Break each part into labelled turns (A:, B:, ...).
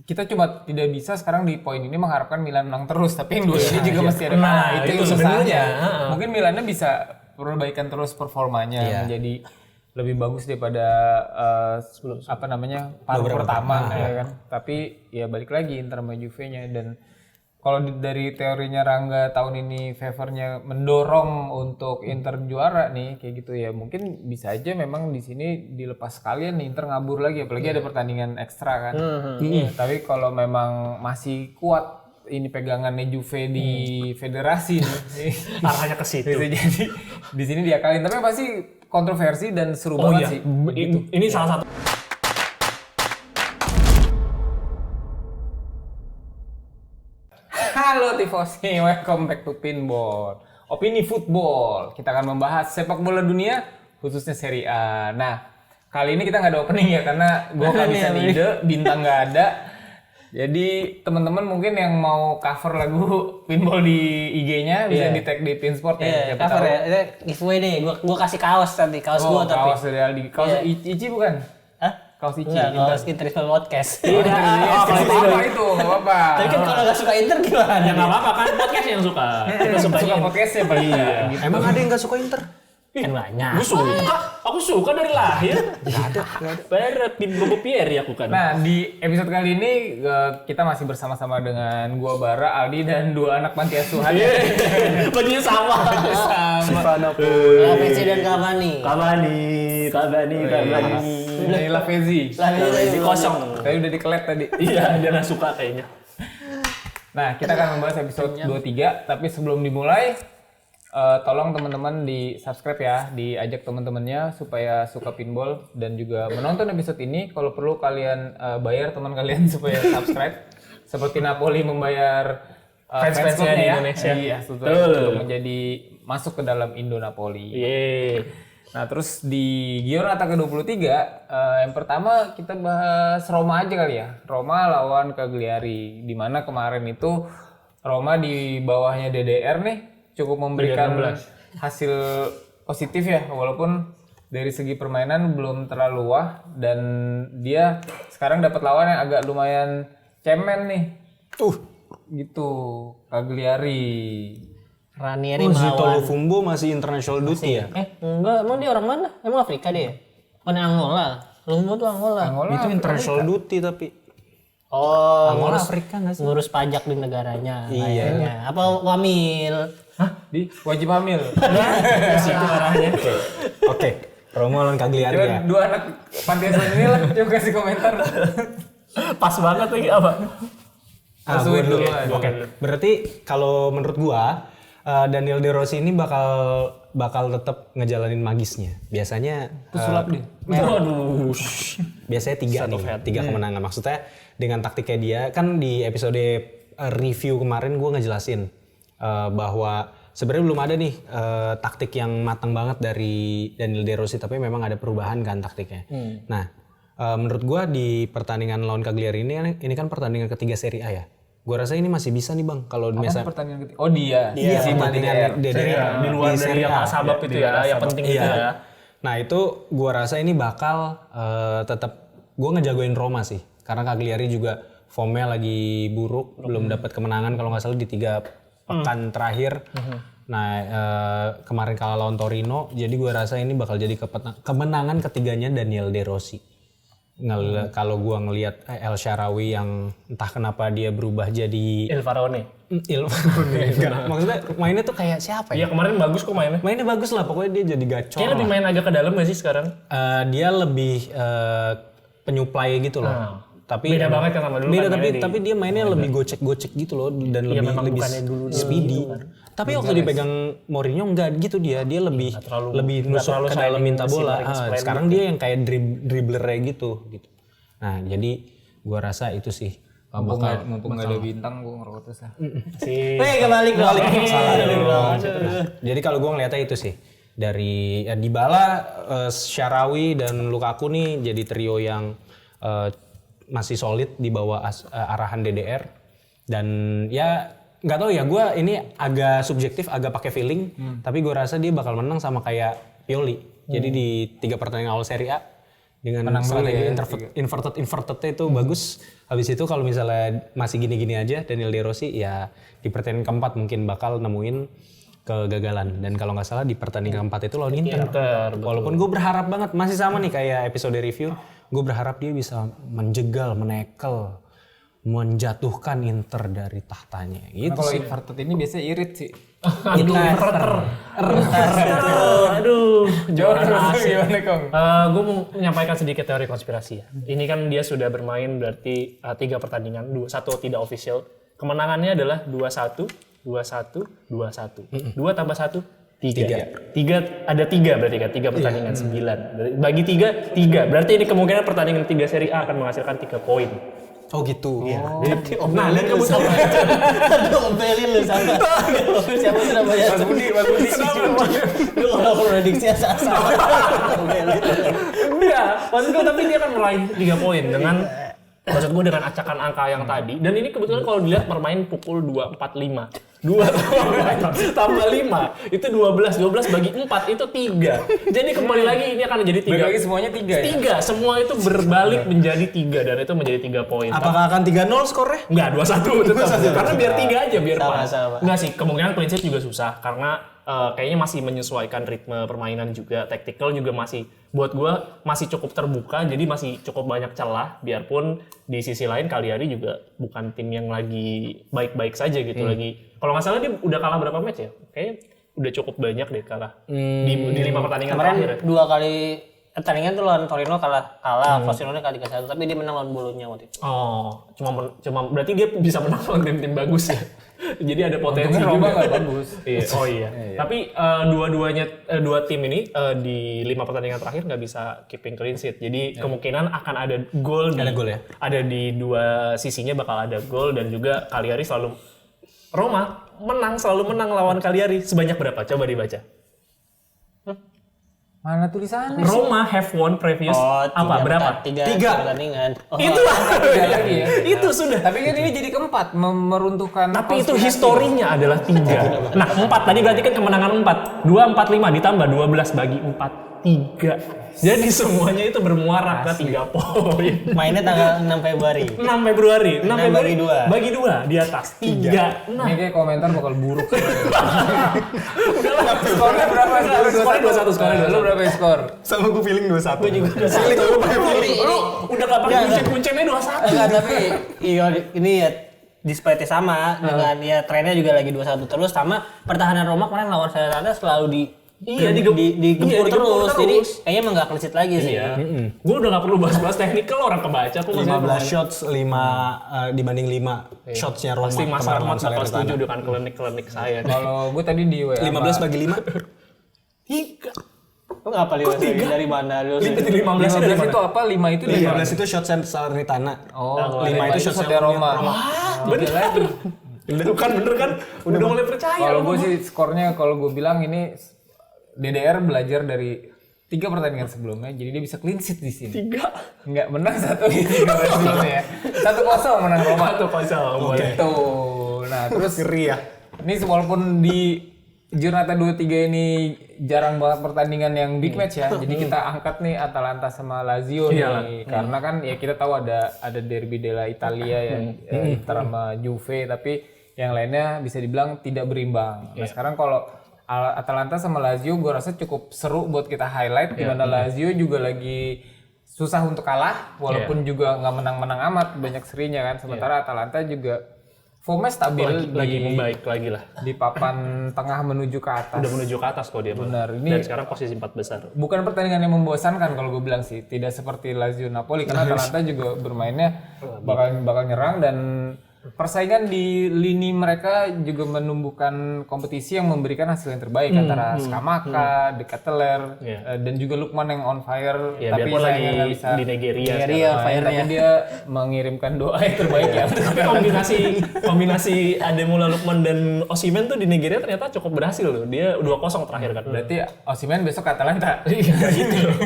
A: kita cuma tidak bisa sekarang di poin ini mengharapkan Milan menang terus, tapi yang dua ini juga mesti ada kalah.
B: Nah, itu sebenarnya.
A: Mungkin Milannya bisa perbaikan terus performanya menjadi lebih bagus daripada paruh pertama ya kan. Tapi ya balik lagi Inter sama Juve-nya, dan kalau dari teorinya Rangga tahun ini favornya mendorong untuk Inter juara nih kayak gitu ya, mungkin bisa aja memang di sini dilepas sekalian nih Inter ngabur lagi, apalagi ada pertandingan ekstra kan. Tapi kalau memang masih kuat ini pegangannya Juve di federasi nih,
B: arahnya ke situ.
A: bisa jadi di sini diakalin, tapi pasti kontroversi dan seru banget sih.
B: Ini salah satu.
A: Halo Tifosi, welcome back to Pinball. Opini football. Kita akan membahas sepak bola dunia, khususnya Serie A. Nah, kali ini kita nggak ada opening ya, karena gue nggak bisa ide, bintang nggak ada. Jadi teman-teman mungkin yang mau cover lagu Pinball di IG-nya bisa di tag di Pinsport ya.
C: Cover ya. Ini giveaway nih. Gua kasih kaos nanti, kaos gua tapi.
A: Kaos dari Aldi. Kaos Ici bukan? Kaos Ici.
C: Kaos Inter Podcast.
A: Tidak. Apa itu? Enggak apa-apa.
C: Tapi kan kalau nggak suka Inter gimana?
B: Ya nggak apa-apa kan, podcast yang suka. Kita
A: Suka podcastnya paling gitu.
D: Emang ada yang nggak suka Inter?
C: Kan banyak.
B: Aku suka dari lahir. Nggak ada. Berat Bobo Pieri aku kan.
A: Nah, di episode kali ini kita masih bersama-sama dengan gua Bara, Aldi, dan dua anak panti asuhan.
B: Bajunya sama.
C: Messi dan Cavani.
B: Cavani.
A: Dari Lavezzi.
C: Lavezzi
B: kosong.
A: Tadi udah dikelet tadi.
B: Iya, dia nggak suka kayaknya.
A: Nah, kita akan membahas episode 23, tapi sebelum dimulai tolong teman-teman di subscribe ya, diajak teman-temannya supaya suka pinball dan juga menonton episode ini. Kalau perlu kalian bayar teman kalian supaya subscribe, seperti Napoli membayar
B: fans-fansnya di Indonesia.
A: Iya, untuk menjadi masuk ke dalam Indo Napoli. Nah, terus di Giornata ke-23 yang pertama kita bahas Roma aja kali ya. Roma lawan Cagliari, di mana kemarin itu Roma di bawahnya DDR nih cukup memberikan hasil positif ya, walaupun dari segi permainan belum terlalu wah, dan dia sekarang dapat lawan yang agak lumayan cemen nih. Gitu, Cagliari.
C: Ranieri
D: Zito
C: melawan.
D: Lufumbo masih international duty ya?
C: Enggak, emang dia orang mana? Emang Afrika dia? Oh, Angola. Lufumbo tuh Angola.
D: Itu international duty tapi.
C: Oh,
D: Angola Afrika nggak sih?
C: ngurus pajak di negaranya kayaknya. Apa wamil?
A: Di wajib hamil.
B: Situ arahnya.
D: Oke. Roma lawan Cagliari
A: Coba
D: ya.
A: dua anak panti asuhan ini lah, coba kasih komentar.
B: Pas banget lagi apa?
A: Asuhin dulu.
D: Oke. Berarti kalau menurut gua Daniel De Rossi ini bakal tetap ngejalanin magisnya. Biasanya
A: Sulap deh.
B: Waduh.
D: biasanya tiga kemenangan. Maksudnya dengan taktiknya dia, kan di episode review kemarin gue ngejelasin bahwa sebenarnya belum ada nih taktik yang matang banget dari Daniel De Rossi, tapi memang ada perubahan kan taktiknya. Nah, menurut gue di pertandingan lawan Cagliari ini kan pertandingan ketiga Serie A ya. Gue rasa ini masih bisa nih bang, kalau misalnya
A: Pertandingan ketiga. Oh dia
D: si pertandingan DDR
B: Di luar dari yang sabab itu ya, yang penting itu ya.
D: Nah itu gue rasa ini bakal tetap gue ngejagoin Roma sih, karena Cagliari juga formnya lagi buruk, belum dapat kemenangan kalau nggak salah di 3 pekan terakhir. Nah kemarin kalah lawan Torino, jadi gue rasa ini bakal jadi kemenangan ketiganya Daniel De Rossi. Kalau gue ngelihat El Shaarawy yang entah kenapa dia berubah jadi
B: Il Faraone.
D: Maksudnya mainnya tuh kayak siapa
B: Iya
D: ya?
B: kemarin bagus kok mainnya.
D: Mainnya bagus lah, pokoknya dia jadi gacor.
B: Kayaknya lebih main agak ke dalam gak sih sekarang?
D: Dia lebih penyuplai gitu loh. Tapi
B: beda banget kan sama dulu
D: beda,
B: kan
D: tapi dia mainnya lebih gocek-gocek gitu loh, dan lebih
B: dulu
D: speedy. Tapi waktu dipegang Mourinho enggak gitu, dia lebih nusuk ke dalam minta bola. Sekarang dia yang kayak dribbler gitu. Nah, jadi gua rasa itu sih.
A: Mumpung nggak ada bintang, gue ngerokok terus lah.
C: Kebalik.
D: Jadi kalau gua ngeliatnya itu sih. Dari Dybala, Shaarawy dan Lukaku nih jadi trio yang masih solid di bawah arahan DDR. Dan ya nggak tahu ya, gue ini agak subjektif, agak pakai feeling, tapi gue rasa dia bakal menang sama kayak Pioli. Jadi di 3 pertandingan awal Serie A dengan
A: Menang dulu
D: strategi
A: ya,
D: inverted itu bagus. Habis itu kalau misalnya masih gini-gini aja Daniel De Rossi ya di pertandingan keempat mungkin bakal nemuin kegagalan. Dan kalau nggak salah di pertandingan keempat itu lawan Inter. Walaupun gue berharap banget masih sama nih kayak episode review, gue berharap dia bisa menjegal, menekel, menjatuhkan Inter dari tahtanya. Gitu
A: Nah, kalau
D: sih.
A: inverted ini biasanya irit sih.
B: Aduh,
A: Gimana Kong?
B: Gue mau menyampaikan sedikit teori konspirasi ya. Ini kan dia sudah bermain berarti 3 pertandingan, 1 tidak official. Kemenangannya adalah 2-1, 2-1, 2-1. 2 tambah 1, 3. 3 ada 3 berarti kan, 3 pertandingan 9. Bagi 3, 3. Berarti ini kemungkinan pertandingan 3 Serie A akan menghasilkan 3 poin.
D: Oh gitu.
B: Nah, dan kebetulan
C: Diomelin lu sama. Siapa Surabaya?
A: Mas Budi.
C: Lu kalau prediksi asal-asalan.
B: enggak, maksud gue tapi dia akan meraih 3 poin dengan maksud gue dengan acakan angka yang tadi. Dan ini kebetulan kalau dilihat bermain pukul 2.45. 2 tambah 5 itu 12 bagi 4 itu 3. Jadi kembali lagi ini akan jadi 3.
A: Bagi semuanya 3 ya?
B: 3, semua itu berbalik menjadi 3 dan itu menjadi 3 poin.
D: Apakah akan 3-0 skornya?
B: Enggak, 2-1 tetap. Karena biar 3 aja biar pas.
C: Sama-sama.
B: Enggak sih, kemungkinan clean sheet juga susah karena kayaknya masih menyesuaikan ritme permainan juga, tactical juga masih buat gua masih cukup terbuka, jadi masih cukup banyak celah biarpun di sisi lain Cagliari juga bukan tim yang lagi baik-baik saja gitu lagi. Kalau nggak salah dia udah kalah berapa match ya? Kayaknya udah cukup banyak deh kalah di 5 pertandingan terakhir.
C: Kemarin 2 kali pertandingan tuh lawan Torino kalah, Frosinone kali 3-1, tapi dia menang lawan Bologna waktu itu.
B: Oh, cuma berarti dia bisa menang lawan tim-tim bagus ya. Jadi ada potensi
A: Untungnya Roma
B: juga.
A: nggak bagus.
B: Iya. Oh iya. Tapi dua tim ini di 5 pertandingan terakhir nggak bisa keeping clean sheet. Jadi kemungkinan akan ada gol.
D: Ada gol ya?
B: Ada di 2 sisinya bakal ada gol dan juga Cagliari Roma selalu menang lawan Cagliari sebanyak berapa? Coba dibaca.
A: Mana tulisannya?
B: Roma have won previous berapa?
C: 3 pertandingan.
B: Itulah.
A: Tiga lagi ya.
B: Itu sudah.
A: Tapi kan ini jadi keempat meruntuhkan.
B: Tapi itu
A: konspirasi.
B: historinya adalah 3. Nah, 4 tadi berarti kan kemenangan 4. 2, 4, 5 ditambah 12 bagi 4, 3. Jadi semuanya itu bermuara ke 3 poin.
C: Mainnya tanggal 6 Februari.
B: 6 Februari. 6
C: 6
B: Februari
C: bagi 2.
B: Bagi 2 di atas. 3. Nah,
A: Ini kayak komentar bakal buruk. Skornya berapa?
B: Skornya 2-1, skornya 2-1.
A: Lu berapa skor?
D: Sama gue feeling 2-1.
C: Gue juga udah
B: Lu udah gak pakai kuncen-kuncennya 2-1.
C: Enggak, tapi iya ini ya disparity sama dengan ya trennya juga lagi 2-1 terus, sama pertahanan Roma kemarin lawan Salernitana selalu digempur terus. Jadi kayaknya emang nggak clean sheet lagi sih.
B: Iya. Gue udah gak perlu bahas-bahas teknikal, orang kebaca kok
D: 15 shots 5 dibanding 5 shotsnya Roma.
B: Pasti Mas
D: kemarin
B: Ahmad
D: lawan
B: bakal setuju
D: Salernitana.
B: dengan klinik-klinik saya.
A: Kalau gue tadi di WA
D: 15 bagi 5.
B: 3.
C: Lu ngapa lihat dari mana lu?
B: 15 dari
A: 15 itu
B: mana?
A: apa? 5 itu dari mana?
D: 15 itu shots Salernitana.
A: Oh,
D: 5 itu
A: shotnya Roma.
B: Bener lagi. Bener kan? Udah mulai percaya.
A: Kalau gue sih skornya, kalau gue bilang ini DDR belajar dari 3 pertandingan sebelumnya, jadi dia bisa clean sheet di sini.
B: 3.
A: Nggak menang 1 di 3 pertandingan sebelumnya ya. 1-0 menang Roma.
B: 1-0.
A: Gitu. Nah terus
D: Ngeri ya.
A: ini walaupun di Giornata 23 ini jarang banget pertandingan yang big match ya. Jadi kita angkat nih Atalanta sama Lazio nih. Karena kan ya kita tahu ada derby della Italia ya, Inter sama Juve, tapi yang lainnya bisa dibilang tidak berimbang. Nah sekarang kalau Atalanta sama Lazio gue rasa cukup seru buat kita highlight, di mana Lazio juga lagi susah untuk kalah walaupun juga nggak menang-menang amat, banyak serinya kan. Sementara Atalanta juga formnya stabil,
B: lagi membaik lagi lah.
A: di papan tengah menuju ke atas.
B: Udah menuju ke atas kok dia.
A: Benar.
B: Dan sekarang posisi 4 besar.
A: Bukan pertandingan yang membosankan kalau gue bilang sih, tidak seperti Lazio Napoli karena Atalanta juga bermainnya bakal nyerang, dan persaingan di lini mereka juga menumbuhkan kompetisi yang memberikan hasil yang terbaik antara Scamacca, De Ketelaere, dan juga Lukman yang on fire,
B: Ya,
A: tapi
B: biarpun lagi
A: sayangnya nggak bisa.
B: di Nigeria.
A: Tapi dia mengirimkan doa yang terbaik ya.
B: Tapi kombinasi Ademola Lukman dan Osimhen tuh di Nigeria ternyata cukup berhasil loh. Dia 2-0 terakhir kan.
A: Berarti Osimhen besok ke Atalanta.
B: Iya gitu.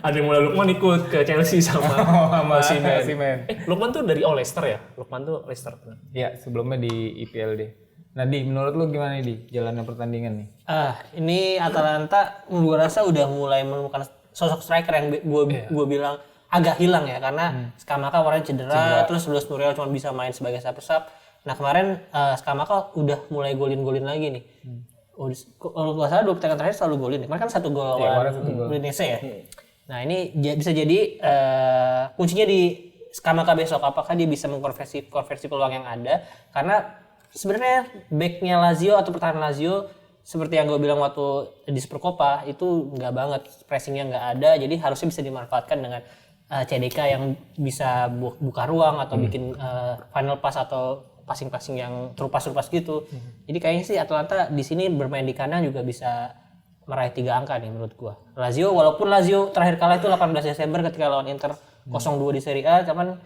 B: Ademola Lukman ikut ke Chelsea sama Osimhen. Lukman tuh dari Leicester ya? Lukman tuh Leicester.
A: Ya, sebelumnya di IPL deh. Nah, Di, menurut lu gimana nih, Di, jalannya pertandingan nih?
C: Ini Atalanta gue rasa udah mulai menemukan sosok striker yang gue bilang agak hilang ya karena Scamacca warnanya cedera. Terus Luis Muriel cuma bisa main sebagai sub. Nah kemarin Scamacca udah mulai golin lagi nih. Kalau nggak salah 2 pertandingan terakhir selalu golin. Kemarin kan 1 gol lawan Udinese ya. Nah ini bisa jadi kuncinya di Scamacca besok. Apakah dia bisa mengkonversi peluang yang ada? Karena sebenarnya backnya Lazio atau pertahanan Lazio seperti yang gue bilang waktu di Supercopa itu nggak banget, pressingnya nggak ada. Jadi harusnya bisa dimanfaatkan dengan CDK yang bisa buka ruang atau bikin final pass atau passing yang terupas gitu. Jadi kayaknya sih Atalanta di sini bermain di kanan juga bisa meraih 3 angka nih menurut gua. Walaupun Lazio terakhir kalah itu 18 Desember ketika lawan Inter 0-2 di Serie A, cuman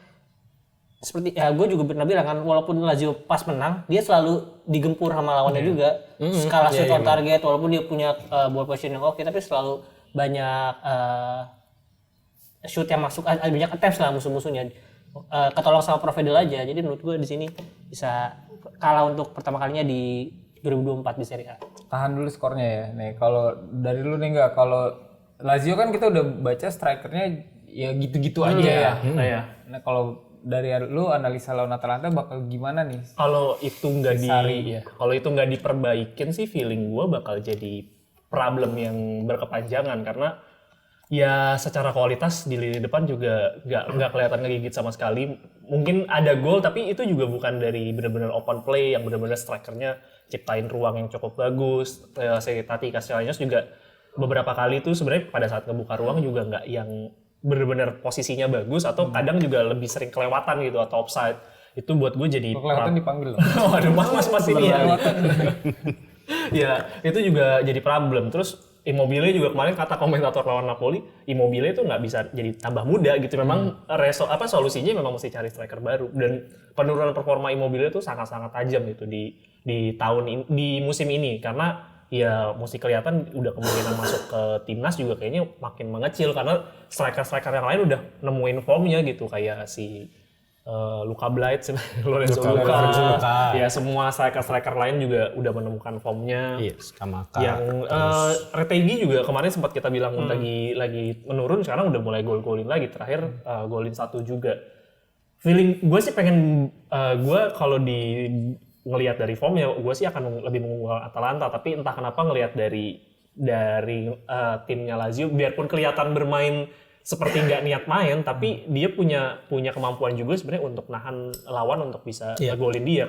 C: seperti ya gue juga pernah bilang kan, walaupun Lazio pas menang dia selalu digempur sama lawannya juga. Skala shoot on target walaupun dia punya ball position yang oke, tapi selalu banyak shoot yang masuk, banyak attempts lah musuh-musuhnya. Ketolong sama Provedel aja. Jadi menurut gue di sini bisa kalah untuk pertama kalinya di 2024 di Serie A.
A: Tahan dulu skornya ya. Nih kalau dari lu nih enggak, kalau Lazio kan kita udah baca strikernya ya gitu-gitu aja ya. Nah kalau dari lu analisa lawan Atalanta bakal gimana nih?
B: Kalau itu nggak diperbaikin sih feeling gue bakal jadi problem yang berkepanjangan karena ya secara kualitas di lini depan juga nggak kelihatan ngegigit sama sekali. Mungkin ada gol tapi itu juga bukan dari benar-benar open play yang benar-benar strikernya ciptain ruang yang cukup bagus. Tati Castellanos juga beberapa kali tuh sebenarnya pada saat ngebuka ruang juga nggak yang benar-benar posisinya bagus atau kadang juga lebih sering kelewatan gitu atau offside. Itu buat gue jadi
A: kelewatan dipanggil loh.
B: Waduh, mas ini ya. Ya, itu juga jadi problem. Terus Immobile juga kemarin kata komentator lawan Napoli, Immobile itu nggak bisa jadi tambah muda gitu. Memang solusinya memang mesti cari striker baru, dan penurunan performa Immobile itu sangat-sangat tajam gitu di musim ini karena ya mesti kelihatan udah kemungkinan masuk ke timnas juga kayaknya makin mengecil karena striker-striker yang lain udah nemuin formnya gitu kayak si Luka Blight, Lorenzo Luka, ya semua striker lain juga udah menemukan formnya.
D: Yes, Scamacca.
B: Yang Retegui juga kemarin sempat kita bilang lagi menurun, sekarang udah mulai golin lagi. Terakhir golin 1 juga. Feeling gue sih pengen gue kalau ngelihat dari formnya, gue sih akan lebih mengunggulkan Atalanta. Tapi entah kenapa ngelihat dari timnya Lazio, biarpun kelihatan bermain seperti nggak niat main, tapi dia punya kemampuan juga sebenarnya untuk nahan lawan untuk bisa golin dia.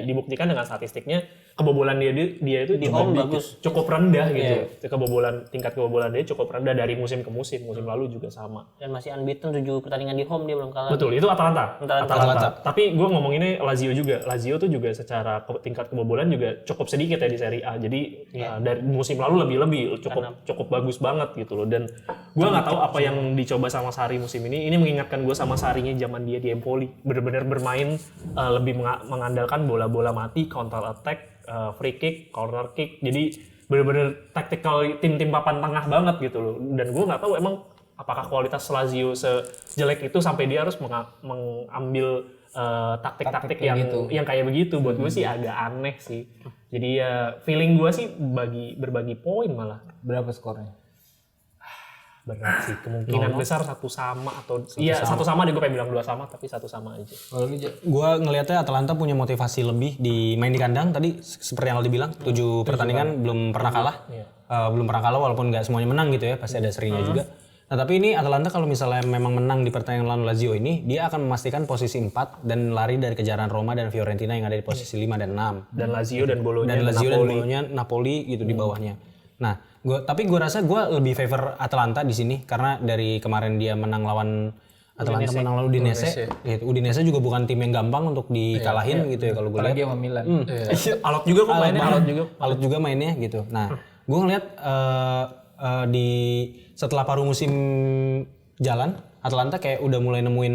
B: Dibuktikan dengan statistiknya kebobolan dia itu
C: di home bagus,
B: cukup rendah gitu. Tingkat kebobolan dia cukup rendah dari musim ke musim lalu juga sama.
C: Dan masih unbeaten 7 pertandingan di home dia belum kalah.
B: Betul, itu Atalanta. Tapi gue ngomonginnya Lazio juga. Lazio tuh juga secara tingkat kebobolan juga cukup sedikit ya di Serie A. Jadi dari musim lalu lebih cukup bagus banget gitu loh. Dan gue nggak tahu apa yang dicoba sama Sarri musim ini. Ini mengingatkan gue sama Sarrinya zaman dia di Empoli. Benar-benar bermain lebih mengandalkan bola-bola mati, counter attack, free kick, corner kick. Jadi benar-benar tactical tim papan tengah banget gitu loh. Dan gue nggak tahu emang apakah kualitas Lazio sejelek itu sampai dia harus mengambil taktik-taktik yang kayak begitu. Buat gue sih agak aneh sih. Jadi ya feeling gue sih berbagi poin malah.
A: Berapa skornya?
B: Berat sih, kemungkinan besar 1-1 atau 1-1 deh, gue pengen bilang 2-1 tapi 1-1 aja.
D: Gue ngelihatnya Atalanta punya motivasi lebih di main di kandang tadi seperti yang Aldi bilang 7 pertandingan belum pernah kalah. Belum pernah kalah walaupun nggak semuanya menang gitu ya, pasti ada serinya juga. Nah tapi ini Atalanta kalau misalnya memang menang di pertandingan lawan Lazio ini, dia akan memastikan posisi 4 dan lari dari kejaran Roma dan Fiorentina yang ada di posisi 5 dan 6.
B: Dan Lazio dan Bologna
D: Napoli gitu di bawahnya. Nah, tapi gue rasa gue lebih favor Atalanta di sini karena dari kemarin dia menang lawan Udinese. Udinese juga bukan tim yang gampang untuk dikalahin gitu ya kalau gue lihat.
A: Apalagi sama Milan.
B: Alot juga kok mainnya.
D: Alot juga mainnya gitu. Nah, gue ngeliat setelah paruh musim jalan, Atalanta kayak udah mulai nemuin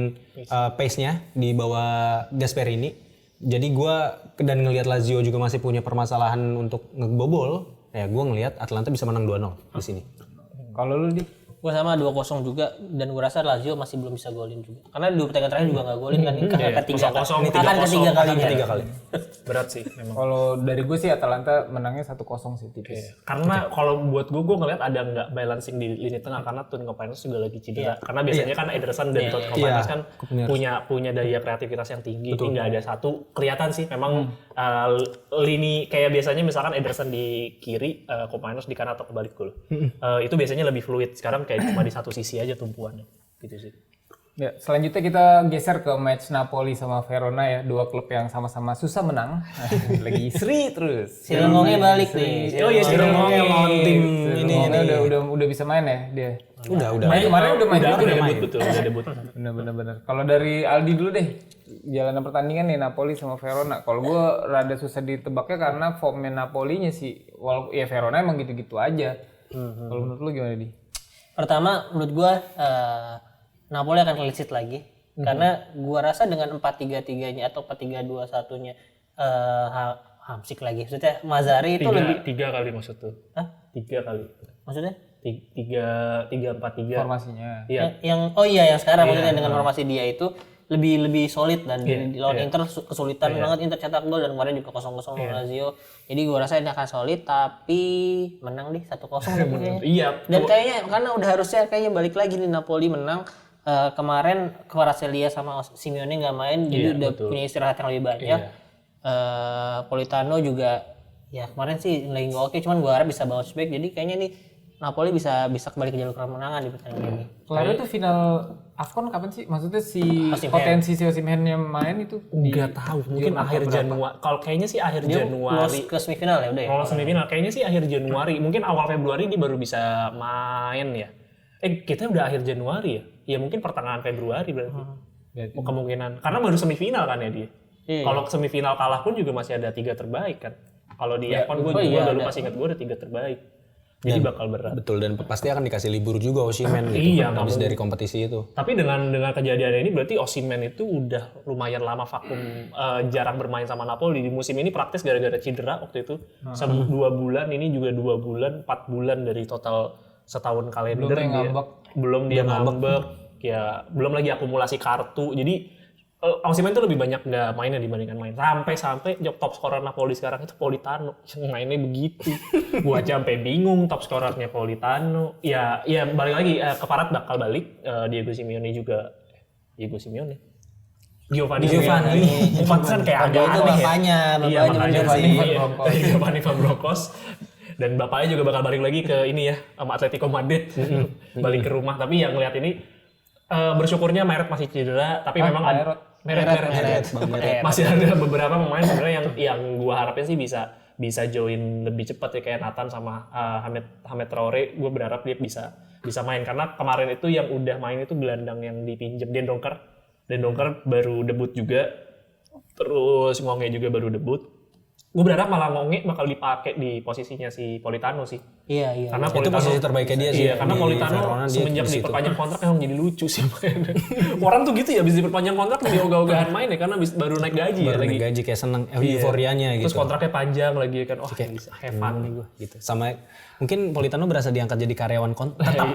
D: pace-nya di bawah Gasperini. Jadi gue dan ngelihat Lazio juga masih punya permasalahan untuk ngebobol. Ya gue ngelihat Atalanta bisa menang 2-0 di sini.
A: Kalau lu di?
C: Gue sama 2-0 juga dan gue rasa Lazio masih belum bisa golin juga. Karena 2 pertandingan terakhir juga nggak golin kan ini akan ketiga
B: 0-0,
C: akan ketiga kalinya.
D: 3 kali.
B: Berat sih memang.
A: Kalau dari gue sih Atalanta menangnya 1-0 sih tipis.
B: Karena kalau buat gue ngeliat ada nggak balancing di lini tengah karena Toni Kopanos juga lagi cedera. Karena biasanya kan Ederson dan Toni Kopanos kan punya daya kreativitas yang tinggi. Ini nggak ada satu. Kelihatan sih memang lini kayak biasanya misalkan Ederson di kiri, Kopanos di kanan atau kebalik gol. Itu biasanya lebih fluid. Sekarang kayak cuma di satu sisi aja tumpuannya. Gitu sih.
A: Ya, selanjutnya kita geser ke match Napoli sama Verona ya, dua klub yang sama-sama susah menang. Lagi seri terus.
C: Si Lengongnya balik nih.
B: Oh iya, si Lengongnya
D: lawan tim
A: ini udah bisa main ya dia.
D: Udah.
A: Kemarin udah main juga
B: Udah
A: ya.
B: debut betul, udah debut.
A: Bener. Kalau dari Aldi dulu deh, jalanan pertandingan nih Napoli sama Verona. Kalau gue rada susah ditebaknya karena formnya Napolinya sih, walaupun ya Verona emang gitu-gitu aja. Kalau menurut lu gimana Di?
C: Pertama menurut gue Napoli akan clean sheet lagi karena gue rasa dengan 4-3-3-nya atau 4-3-2-1-nya Hamsik lagi. Maksudnya Mazzari itu lebih
B: 3 kali maksud tuh.
C: Hah?
B: 3 kali.
C: Maksudnya
B: 3-4-3.
A: Formasinya.
B: Iya.
C: yang sekarang maksudnya dengan formasi dia itu lebih solid dan di lawan Inter kesulitan banget Inter cetak gol dan kemarin juga 0-0 lawan Lazio. Jadi gue rasa ini akan solid tapi menang deh 1-0 kayaknya.
B: Iya.
C: Dan kayaknya karena udah harusnya kayaknya balik lagi nih Napoli menang. Kemarin Kvaratskhelia sama Simeone nggak main jadi udah punya istirahat yang lebih banyak. Politano juga ya kemarin sih lagi nggak oke, cuman gue harap bisa bounce back. Jadi kayaknya nih Napoli bisa kembali ke jalur kemenangan di pertandingan ini.
A: Kemarin itu final AFCON kapan sih? Maksudnya potensi si Osimhen yang main itu
B: Nggak tahu, mungkin akhir Januari. Kalau kayaknya sih akhir Januari.
C: Ke semifinal ya udah ya.
B: Kalau semifinal kayaknya sih akhir Januari. Mungkin awal Februari dia baru bisa main ya. Kita udah akhir Januari ya. Ya mungkin pertengahan Februari berarti. Kemungkinan. Karena baru semifinal kan ya dia. Kalau semifinal kalah pun juga masih ada 3 terbaik kan. Kalau di AFCON gue udah lupa ingat gue ada 3 terbaik. Jadi bakal berat.
D: Betul, dan pasti akan dikasih libur juga Osimhen gitu.
B: Iya,
D: habis dari kompetisi itu.
B: Tapi dengan kejadian ini berarti Osimhen itu udah lumayan lama vakum, jarang bermain sama Napoli. Di musim ini praktis gara-gara cedera waktu itu. 2 bulan, ini juga 2 bulan, 4 bulan dari total setahun kalender. Belum dia ngambek. Ya, belum lagi akumulasi kartu. Jadi Osimhen itu lebih banyak nggak mainnya dibandingkan main. Sampai top scorer Napoli sekarang itu Politano. Yang mainnya begitu. Gua aja sampai bingung top scorernya Politano. Ya balik lagi ke Parat bakal balik. Diego Simeone. Giovanni. Pantesan kayak agak
C: itu
B: aneh
C: bapaknya
B: Giovanni Van Bronckhorst. Dan bapaknya juga bakal balik lagi ke ini ya sama Atletico Madrid. Balik ke rumah. Tapi yang ngeliat ini bersyukurnya Meret masih cedera. Tapi memang Meret. Masih ada beberapa pemain sebenarnya yang gua harapin sih bisa join lebih cepat ya kayak Nathan sama Hamed Traore. Gua berharap dia bisa main karena kemarin itu yang udah main itu gelandang yang dipinjam Den Donker baru debut juga. Terus Ngonge juga baru debut. Gue berharap malah Ngonge bakal dipakai di posisinya si Politano sih.
C: Iya.
B: Karena
D: Itu posisi terbaiknya dia sih.
B: Iya, karena Politano semenjak diperpanjang kontrak emang jadi lucu sih mainnya. Orang tuh gitu ya, habis diperpanjang kontrak dia ogah-ogahan main ya karena baru naik gaji
D: Baru naik gaji kayak seneng euforianya gitu.
B: Terus kontraknya panjang lagi kan. Wah, bisa have fun nih gue.
D: Gitu. Sama mungkin Politano berasa diangkat jadi karyawan tetap.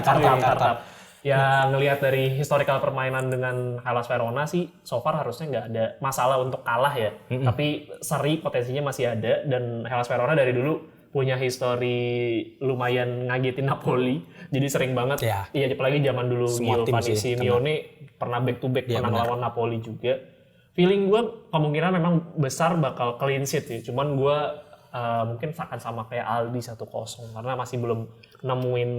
B: Tetap. Ya ngelihat dari historical permainan dengan Hellas Verona sih so far harusnya nggak ada masalah untuk kalah ya. Tapi seri potensinya masih ada dan Hellas Verona dari dulu punya histori lumayan ngagetin Napoli. Jadi sering banget. Iya apalagi zaman dulu Giovanni Simeone pernah back to back pernah lawan Napoli juga. Feeling gue kemungkinan memang besar bakal clean sheet ya. Cuman gue mungkin akan sama kayak Aldi 1-0 karena masih belum nemuin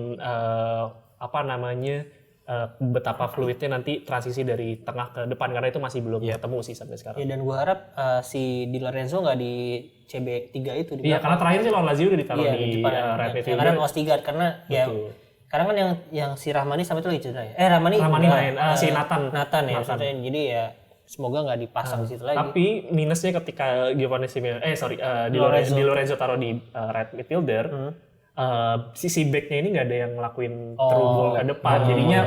B: betapa fluidnya nanti transisi dari tengah ke depan karena itu masih belum ketemu sih sampai sekarang.
C: Ya dan gua harap si Di Lorenzo nggak di CB3 itu di
B: Iya, karena terakhir sih lawan Lazio udah ditaruh di Red Midfield.
C: Karena Ostigaard karena karena kan yang si Rahmani sama itu lagi cedera ya. Rahmani
B: main si Nathan
C: ya. Jadi ya semoga nggak dipasang di situ lagi.
B: Tapi minusnya ketika Giovanni Simeone Di Lorenzo taruh di right midfielder, sisi backnya ini nggak ada yang ngelakuin through ball ke depan. Jadinya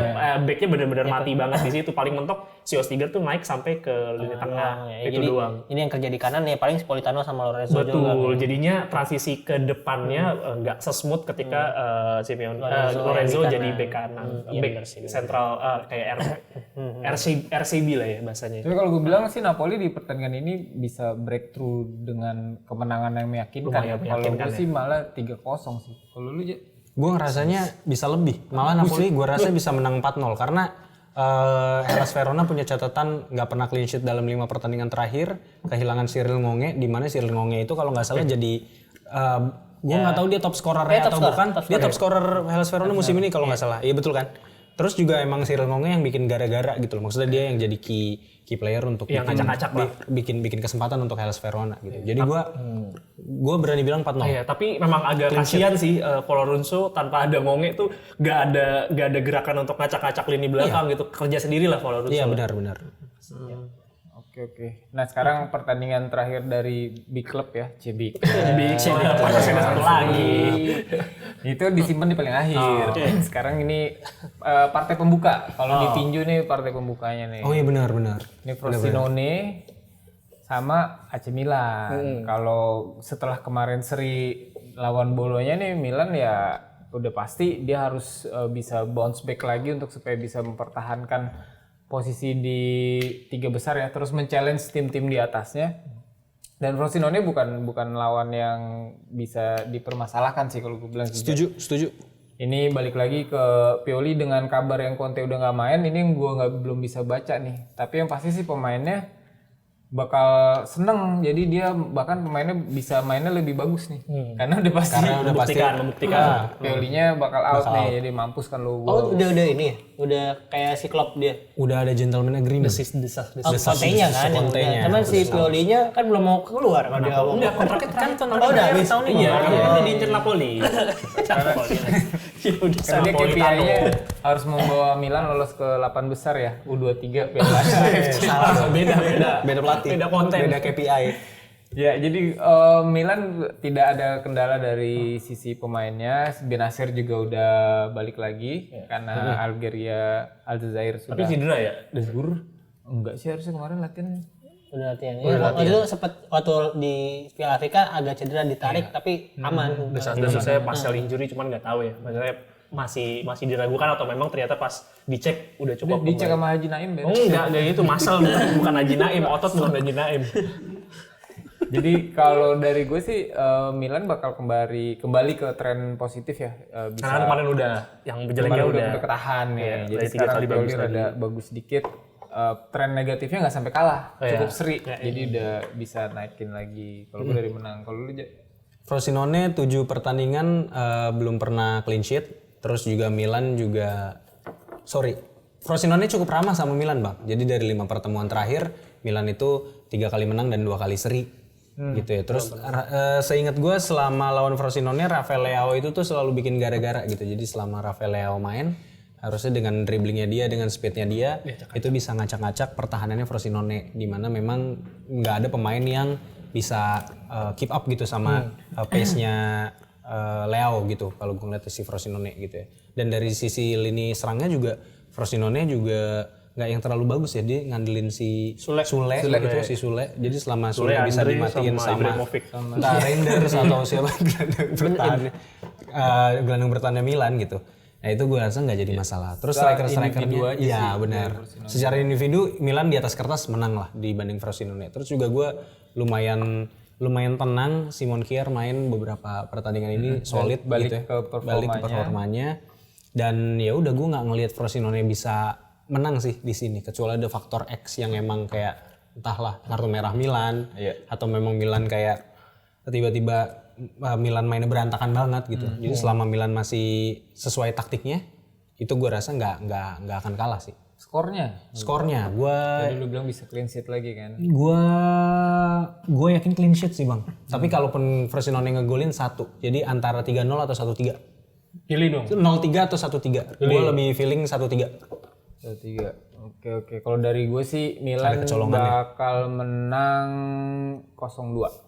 B: backnya benar-benar mati banget di situ. Paling mentok si Ostigar tuh naik sampai ke lini tengah.
C: Ya,
B: Itu
C: jadi
B: doang.
C: ini yang kerja di kanan ya paling Politano sama Lorenzo
B: Betul,
C: juga.
B: jadinya transisi ke depannya nggak sesmooth ketika Lorenzo
C: yang di
B: jadi
C: kanan.
B: bek kanan,
C: Iya,
B: bek
C: benar sih, benar.
B: sentral kayak RCB lah ya bahasanya.
A: Tapi kalau gue bilang sih Napoli di pertandingan ini bisa breakthrough dengan kemenangan yang meyakinkan.
B: Lumayan
A: Kalau
B: meyakinkan
A: gue sih malah 3-0 sih. Kalau lu aja
D: Gue ngerasanya bisa lebih. Malah Napoli gue rasa bisa menang 4-0 karena Hellas Verona punya catatan nggak pernah clean sheet dalam 5 pertandingan terakhir, kehilangan Cyril Ngonge, di mana Cyril Ngonge itu kalau nggak salah jadi gue nggak tahu dia top scorer atau bukan. Dia top scorer Hellas Verona musim ini kalau nggak salah. Iya betul kan? Terus juga emang Cyril Ngonge yang bikin gara-gara gitu loh. Maksudnya dia yang jadi key player untuk
B: yang acak-acak lah.
D: bikin kesempatan untuk Hellas Verona gitu. Jadi gue berani bilang 4-0.
B: Iya, tapi memang agak kasihan sih Folorunsho tanpa ada Ngonge tuh gak ada gerakan untuk ngacak-ngacak lini belakang gitu. Kerja sendiri lah Folorunsho.
D: Iya benar-benar.
A: Oke. Nah sekarang pertandingan terakhir dari big club ya, Big.
B: Masih ada satu lagi.
A: Itu disimpan di paling akhir. Sekarang ini partai pembuka. Kalau ditinju nih partai pembukanya nih.
D: Oh iya benar-benar.
A: Ini Frosinone sama AC Milan. Kalau setelah kemarin seri lawan Bolonya nih Milan ya udah pasti dia harus bisa bounce back lagi untuk supaya bisa mempertahankan posisi di 3 besar ya, terus men-challenge tim-tim di atasnya. Dan Frosinone bukan lawan yang bisa dipermasalahkan sih kalau gue bilang.
D: Setuju.
A: Ini balik lagi ke Pioli dengan kabar yang Conte udah nggak main, ini yang gue belum bisa baca nih. Tapi yang pasti sih pemainnya bakal seneng, jadi dia bahkan pemainnya bisa mainnya lebih bagus nih, karena udah pasti
B: membuktikan.
A: Piolinya bakal out nih, jadi mampus kan lu.
C: Oh udah ini ya, udah kayak si Klopp dia.
D: Udah ada gentleman agreement.
C: Kontenya kan,
D: Kontenya.
C: cuman si Piolinya kan belum mau keluar kalau dia ngomong.
B: Kontraknya kan
C: Oh udah habis tahun ini.
B: Iya, kan diincer Napoli.
A: Karena dia KPI-nya harus membawa Milan lolos ke 8 besar ya, U23 Piala.
B: Salah, beda.
D: Beda pelatih.
B: Beda konten.
D: Beda KPI.
A: Ya, jadi Milan tidak ada kendala dari sisi pemainnya. Benasir juga udah balik lagi karena Aljazair sudah.
B: Tapi cedera ya?
A: Enggak sih, harusnya kemarin latihan.
C: Udah latihan. Waktu itu sempat waktu di Piala Afrika agak cedera ditarik tapi aman.
B: Desas-desus saya partial injury cuman nggak tahu ya. Maksudnya masih diragukan atau memang ternyata pas dicek udah cukup.
A: Dicek sama Haji Naim deh.
B: Enggak itu muscle bukan Haji Naim, otot bukan Haji Naim.
A: Jadi kalau dari gue sih Milan bakal kembali ke tren positif ya. Bisa
B: Karena kemarin udah yang jeleknya
A: udah ketahan ya.
B: Iya,
A: Jadi
B: dari 3
A: sekarang
B: kali
A: Pioli
B: bagus
A: rada bagus dikit. Tren negatifnya nggak sampai kalah, cukup seri. Jadi udah bisa naikin lagi. Kalau gue dari menang, kalau lu
D: Frosinone 7 pertandingan belum pernah clean sheet. Terus juga Milan juga Frosinone cukup ramah sama Milan bang. Jadi dari 5 pertemuan terakhir Milan itu 3 kali menang dan 2 kali seri. Gitu ya. Terus seingat gue selama lawan Frosinone Rafael Leao itu tuh selalu bikin gara-gara gitu. Jadi selama Rafael Leao main harusnya dengan dribblingnya dia, dengan speednya dia, itu bisa ngacak-ngacak pertahanannya Frosinone, di mana memang nggak ada pemain yang bisa keep up gitu sama pace-nya Leao gitu. Kalau gue ngeliat si Frosinone gitu ya. Dan dari sisi lini serangnya juga Frosinone juga nggak yang terlalu bagus ya, dia ngandelin si Sule. Itu si Sule. Jadi selama Sule bisa dimatiin sama entah Reinders atau siapa gelandang bertahan Milan gitu. Nah itu gue rasa nggak jadi masalah. Terus striker-strikernya, iya benar. Secara individu Milan di atas kertas menang lah dibanding Frosinone. Terus juga gue lumayan tenang. Simon Kjær main beberapa pertandingan ini solid gitu ya. Balik ke performanya. Dan ya udah gue nggak ngelihat Frosinone bisa menang sih di sini. Kecuali ada faktor X yang emang kayak entahlah kartu merah Milan atau memang Milan kayak tiba-tiba Milan mainnya berantakan banget gitu. Jadi selama Milan masih sesuai taktiknya, itu gue rasa nggak akan kalah sih. Skornya, gue.
A: Tadi lu bilang bisa clean sheet lagi kan?
D: Gue yakin clean sheet sih bang. Tapi kalaupun Frosinone ngegolin 1, jadi antara 3-0 atau 1-3.
B: Pilih dong.
D: 0-3 atau 1-3. Gue lebih feeling 1-3.
A: 1-3. Oke. Kalau dari gue sih Milan bakal menang 0-2.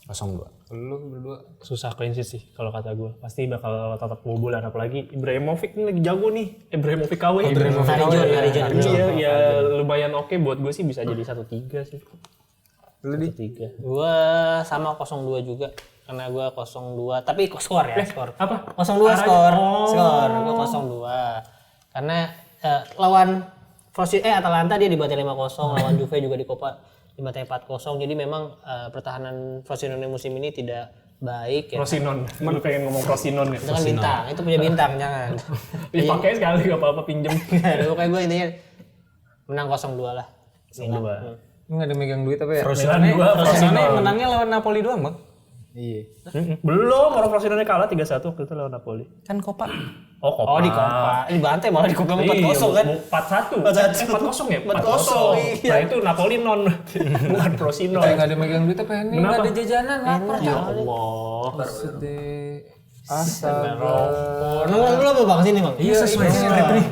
D: 0-2.
A: Lu berdua.
B: Susah clean sheet sih kalau kata gue. Pasti bakal tetap kebobolan, apalagi Ibrahimovic ini lagi jago nih. Ibrahimovic KW.
C: Harijon.
B: Iya, ya lumayan oke buat gue sih, bisa jadi 1-3 sih.
A: Lu di
B: 1-3.
C: Gua sama 0-2 juga. Karena gua 0-2, tapi skor ya, skor.
B: Apa?
C: 0-2 skor. Skor. Gua 0-2. Karena lawan Atalanta dia dibantai 5-0, lawan Juve juga di Coppa dibantai 4-0. Jadi memang pertahanan Frosinone musim ini tidak baik ya.
B: Frosinon. Lu pengen ngomong Frosinon ya?
C: Itu kan bintang, itu punya bintang, jangan.
B: Dipakai sekali enggak apa-apa, pinjem.
C: Aduh, kayak gue intinya menang 0-2 lah.
B: 2.
A: nggak ada megang duit apa ya?
D: Frosinone menangnya lawan Napoli doang, Bang.
A: Iya.
B: Belum, orang Frosinone kalah 3-1 waktu itu lawan Napoli.
D: Kan Copa.
B: Oh, Coppa.
C: Oh, di Coppa. Ini bantai malah di Coppa 4-0 kan.
B: 4-1. 4-0 ya? 4-0. Nah, itu Napoli non. Bukan Frosinone.
A: Kayak nggak ada megang duit apa ini? Nggak ada jajanan lapar.
B: Ya Allah.
A: Maksudnya astaga.
C: Nongol dulu apa Bang sini, Bang?
A: Iya sesuai skrip nih.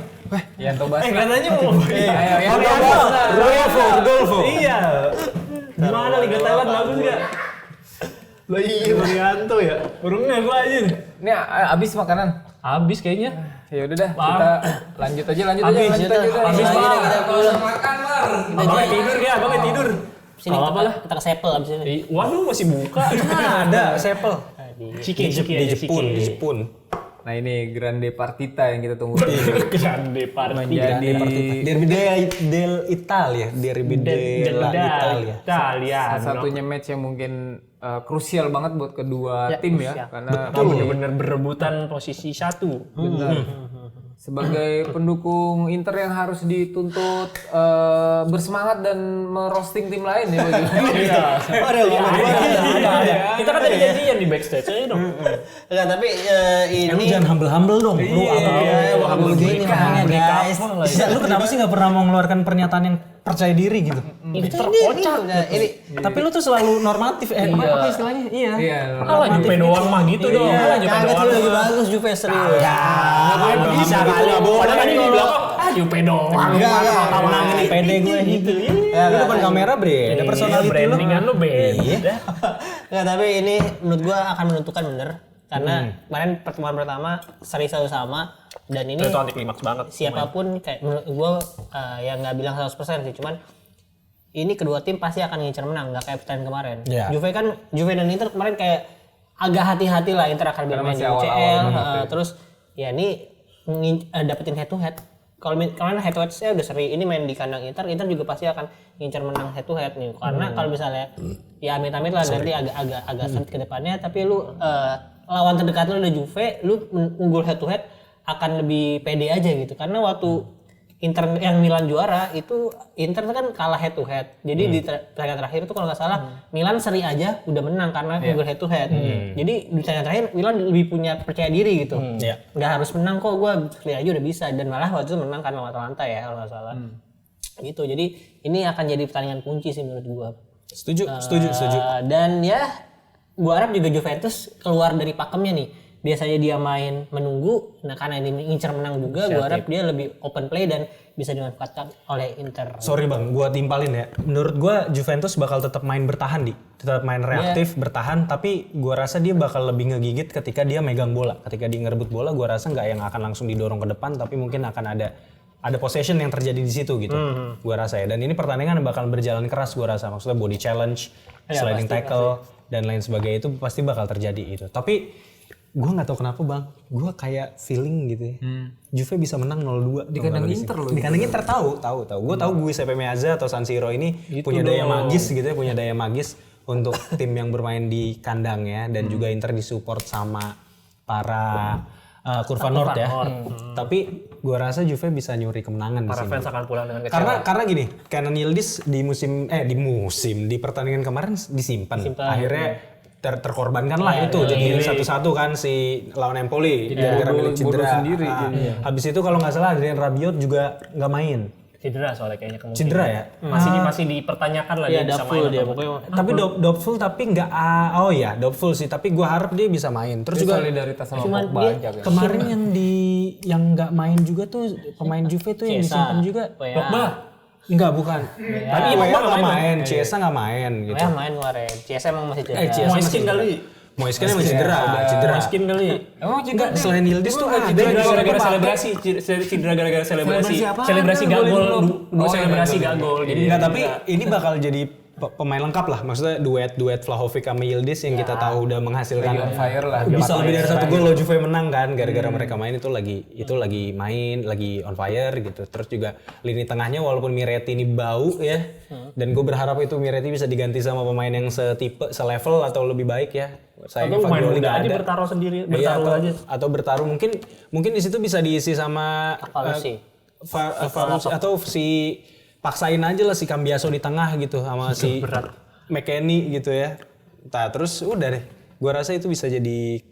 A: Yanto Basna.
B: Katanya mau.
A: Ayo Yanto
B: Rodolfo.
A: Basna.
B: Rodolfo. Iya. Gimana Liga Thailand bagus enggak? Lah iya Rianto ya. Burungnya gua aja.
A: Ini abis makanan.
B: Habis kayaknya.
A: Ya udah dah, kita lanjut aja.
C: Habis kita pulang.
A: Makan, Mar.
B: Abang tidur ya, abang tidur.
C: Sini kita ke Sepel abis ini.
B: Waduh masih buka.
D: Ada Sepel.
B: Di
D: Jepun.
A: Nah ini Grande Partita yang kita tunggu.
B: Grande Partita.
A: Menjadi
D: Derby del Italia, Derby della Italia.
A: salah satunya match yang mungkin krusial banget buat kedua tim ya, karena
B: Bener-bener berebutan posisi 1.
A: benar. Sebagai pendukung Inter yang harus dituntut bersemangat dan merosting tim lain ya bagi.
B: Kita kan tadi janjian di backstage aja dong.
C: Enggak, tapi
D: Lu
C: ini
D: jangan humble-humble dong. Lu
C: humble gini makanya guys.
D: Lu kenapa sih nggak pernah mau mengeluarkan pernyataan yang percaya diri gitu?
C: Ini
D: Tapi lu tuh selalu normatif. Apa istilahnya? Iya.
A: Iya.
B: Alah Juve doang mah gitu dong. Alah Juve
C: kaget
B: doang.
C: lu lagi bagus Juve serius.
B: Bisa kali padahal tadi di belakang Juve doang.
C: Menang ini pede gue gitu.
D: Lu depan kamera ada personality lu.
B: Brandingan lu beda.
C: Enggak, tapi ini menurut gua akan menentukan bener. Karena kemarin pertemuan pertama seri selalu sama dan ini
B: Itu anti klimaks banget.
C: siapapun kayak menurut gua yang nggak bilang 100% sih, cuman ini kedua tim pasti akan ngincer menang, nggak kayak pertandingan kemarin.
D: Yeah.
C: Juve dan Inter kemarin kayak agak hati-hati lah, Inter akan bermain di UCL, terus ya ini dapetin head to head. Kalau kalian head to head saya udah seri, ini main di kandang Inter juga pasti akan ngincer menang head to head nih. Karena kalau misalnya ya amit-amit lah nanti agak sulit ke depannya, tapi lu lawan terdekat lu udah Juve, lu unggul head to head akan lebih pede aja gitu. Karena waktu Inter yang Milan juara itu Inter kan kalah head to head. Jadi di pertandingan terakhir itu kalau nggak salah Milan seri aja udah menang karena unggul head to head. Jadi di pertandingan terakhir Milan lebih punya percaya diri gitu. Nggak harus menang kok, gue seri aja udah bisa, dan malah waktu itu menang karena lawan Atalanta ya kalau nggak salah. Gitu. Jadi ini akan jadi pertandingan kunci sih menurut gue.
D: Setuju.
C: Dan ya gue harap juga Juventus keluar dari pakemnya nih. Biasanya dia main menunggu, nah karena ini ngincer menang juga, gue harap dia lebih open play dan bisa dimanfaatkan oleh Inter.
D: Sorry Bang, gua timpalin ya. Menurut gua Juventus bakal tetap main bertahan tetap main reaktif, bertahan, tapi gua rasa dia bakal lebih ngegigit ketika dia megang bola. Ketika dia ngerebut bola, gua rasa nggak yang akan langsung didorong ke depan, tapi mungkin akan ada possession yang terjadi di situ gitu. Gua rasa ya. Dan ini pertandingan bakal berjalan keras gua rasa. Maksudnya body challenge, sliding tackle dan lain sebagainya itu pasti bakal terjadi itu. Tapi gue nggak tahu kenapa Bang, gue kayak feeling gitu ya. Juve bisa menang 0-2
A: Di kandang Inter loh.
D: Di kandang Inter tahu. Gue tahu Giuseppe Meazza atau San Siro ini punya daya magis gitu ya, punya daya magis untuk tim yang bermain di kandang ya, dan juga Inter disupport sama para Kurva Nord ya. Tapi gue rasa Juve bisa nyuri kemenangan di
B: Para
D: sini.
B: fans akan pulang dengan kecewa.
D: Karena gini, Kenan Yildiz di pertandingan kemarin disimpan. Akhirnya terkorbankan lah itu, jadi 1-1 kan si lawan Empoli gara-gara milik cedera. Habis itu kalau nggak salah Adrien Rabiot juga nggak main.
B: Cedera soalnya kayaknya kemungkinan.
D: Cedera ya?
B: Masih dipertanyakan lah dia bisa main.
C: dia pokoknya.
D: Tapi doubtful tapi nggak doubtful sih, tapi gue harap dia bisa main. Terus juga
A: solidaritas sama Pogba aja kan.
D: kemarin yang nggak main juga tuh pemain Juve tuh yang disimpan juga.
B: Pogba.
D: Enggak, bukan. Tapi
B: Iya,
D: Weah
B: nggak
D: nggak
B: main.
D: main, Chiesa nggak main gitu.
C: Wea main kemarin. CS emang masih cedera.
D: Chiesa
B: Moiskin kali.
D: Moiskin emang cedera.
B: Moiskin kali.
A: Emang
D: Enggak, selain Yildiz tuh ada
B: Cedera
D: juga
B: gara-gara selebrasi, cedera gara-gara selebrasi.
A: Selebrasi apaan?
B: Selebrasi
A: Golin
B: gagol,
A: belum.
B: dua
A: Oh,
B: selebrasi
A: iya,
B: gagol. Jadi
D: Enggak, tapi ini bakal jadi pemain lengkap lah. Maksudnya duet Vlahovic sama Yildiz yang kita tahu udah menghasilkan
A: Lagi on fire lah.
D: bisa lebih dari 1 gol
A: Lagi.
D: lo Juve menang kan gara-gara mereka main itu lagi main, lagi on fire gitu. Terus juga lini tengahnya walaupun Miretti ini bau ya. Dan gue berharap itu Miretti bisa diganti sama pemain yang setipe, selevel atau lebih baik ya.
B: atau main
D: Fagioli
B: muda
D: nggak
B: aja
D: ada.
B: bertaruh sendiri,
D: Iya,
B: bertaruh aja.
D: atau bertaruh mungkin di situ bisa diisi sama
C: Valusi.
D: Valusi atau si paksain aja lah si Cambiaso di tengah gitu sama si McKennie gitu ya. Nah, terus udah deh. Gua rasa itu bisa jadi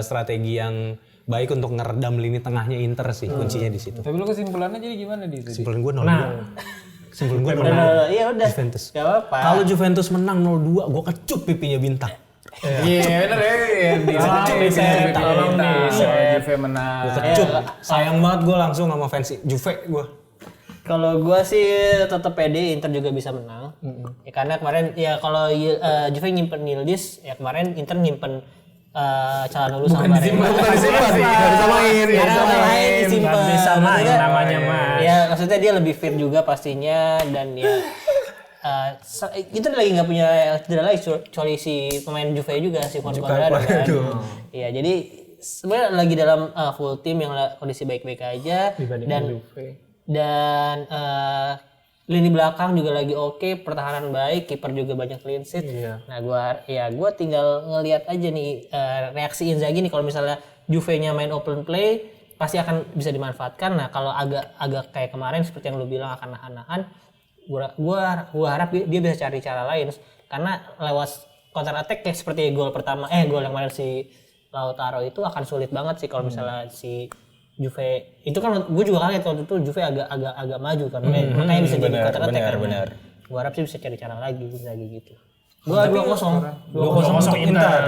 D: strategi yang baik untuk ngeredam lini tengahnya Inter sih kuncinya di situ.
A: Tapi lu kesimpulannya jadi gimana di itu?
D: Kesimpulan gue 0-2. Kesimpulan gue 0-2.
C: Iya udah.
D: Juventus.
C: Gak apa-apa.
D: Kalau Juventus menang 0-2, gue kecup pipinya Bintang.
A: Iya bener ya.
B: Tolong nih,
A: Juve menang.
D: Gue kecup. Sayang banget gue langsung sama fans Juve gue.
C: Kalau gua sih tetap pede Inter juga bisa menang. Ya, karena kemarin ya kalau Juve nyimpen Yildiz, ya kemarin Inter nyimpen Calhanoglu sama Barella.
D: Gak bisa main.
C: Disimpan.
B: Nggak bisa main
C: Maksudnya,
B: namanya mah.
C: ya maksudnya dia lebih fit juga pastinya dan ya itu lagi nggak punya cedera lagi kecuali si pemain Juve juga si Juan Cuadrado kan. Iya jadi sebenarnya lagi dalam full team yang kondisi baik-baik aja dan lini belakang juga lagi oke, pertahanan baik, kiper juga banyak clean sheet. Nah, gua tinggal ngelihat aja nih reaksi Inzaghi nih kalau misalnya Juve-nya main open play pasti akan bisa dimanfaatkan. Nah, kalau agak kayak kemarin seperti yang lu bilang akan nahan-nahan, gua harap dia bisa cari cara lain karena lewat counter attack kayak seperti gol yang kemarin si Lautaro itu akan sulit banget sih kalau misalnya si Juve itu kan gue juga kaget waktu itu Juve agak maju kan makanya bisa jadi counter attack kan. Gue harap sih bisa cari cara lagi gitu. Gue 2-0
B: untuk Inter.